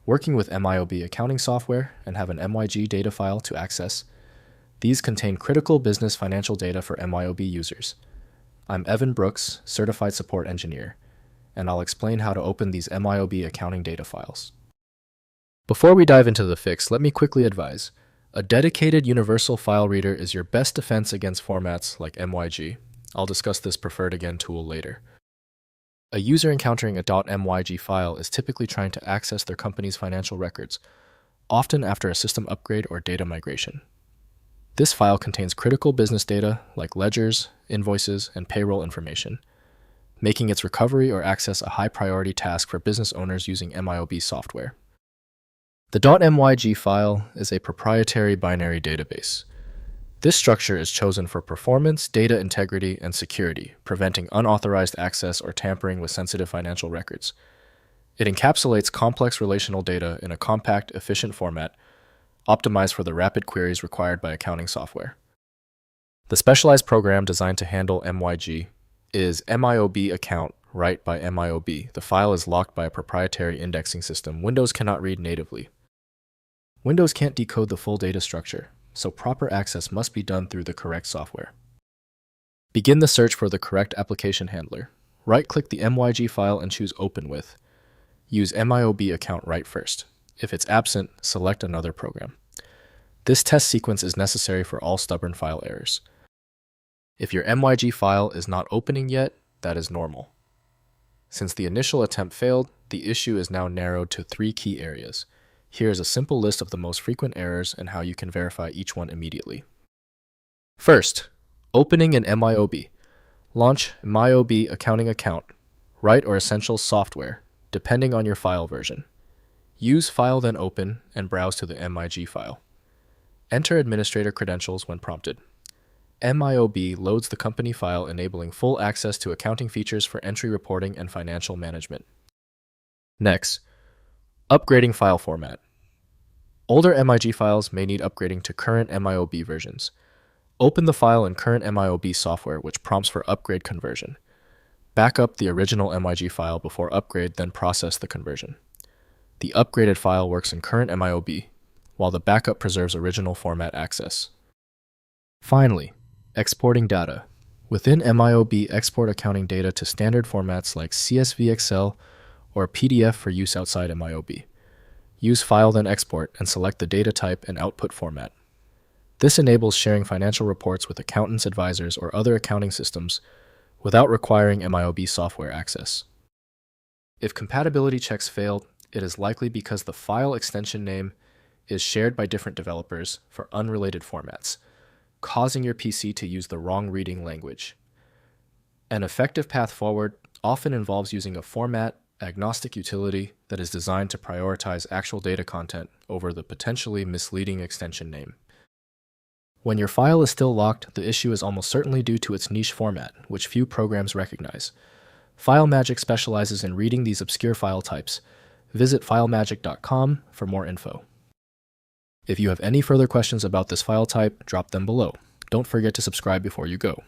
working with MYOB accounting software and have an MYG data file to access. These contain critical business financial data for MYOB users. I'm Evan Brooks, Certified Support Engineer, and I'll explain how to open these MYOB accounting data files. Before we dive into the fix, let me quickly advise. A dedicated universal file reader is your best defense against formats like MYG. I'll discuss this preferred again tool later. A user encountering a .myg file is typically trying to access their company's financial records, often after a system upgrade or data migration. This file contains critical business data like ledgers, invoices, and payroll information, making its recovery or access a high-priority task for business owners using MYOB software. The .myg file is a proprietary binary database. This structure is chosen for performance, data integrity, and security, preventing unauthorized access or tampering with sensitive financial records. It encapsulates complex relational data in a compact, efficient format, optimized for the rapid queries required by accounting software. The specialized program designed to handle MYG is MYOB account write by MYOB. The file is locked by a proprietary indexing system Windows cannot read natively. Windows can't decode the full data structure, so proper access must be done through the correct software. Begin the search for the correct application handler. Right-click the MYG file and choose Open With. Use MYOB account write first. If it's absent, select another program. This test sequence is necessary for all stubborn file errors. If your MYG file is not opening yet, that is normal. Since the initial attempt failed, the issue is now narrowed to 3 key areas. Here is a simple list of the most frequent errors and how you can verify each one immediately. First, opening an MYOB. Launch MYOB accounting account, write or essential software, depending on your file version. Use File then Open and browse to the MYG file. Enter administrator credentials when prompted. MYOB loads the company file, enabling full access to accounting features for entry reporting and financial management. Next, upgrading file format. Older MYG files may need upgrading to current MYOB versions. Open the file in current MYOB software, which prompts for upgrade conversion. Back up the original MYG file before upgrade, then process the conversion. The upgraded file works in current MYOB, while the backup preserves original format access. Finally, exporting data. Within MYOB, export accounting data to standard formats like CSV Excel or PDF for use outside MYOB. Use File then Export and select the data type and output format. This enables sharing financial reports with accountants, advisors, or other accounting systems without requiring MYOB software access. If compatibility checks failed, it is likely because the file extension name is shared by different developers for unrelated formats, causing your PC to use the wrong reading language. An effective path forward often involves using a format agnostic utility that is designed to prioritize actual data content over the potentially misleading extension name. When your file is still locked, the issue is almost certainly due to its niche format, which few programs recognize. FileMagick specializes in reading these obscure file types. Visit filemagick.com for more info. If you have any further questions about this file type, drop them below. Don't forget to subscribe before you go.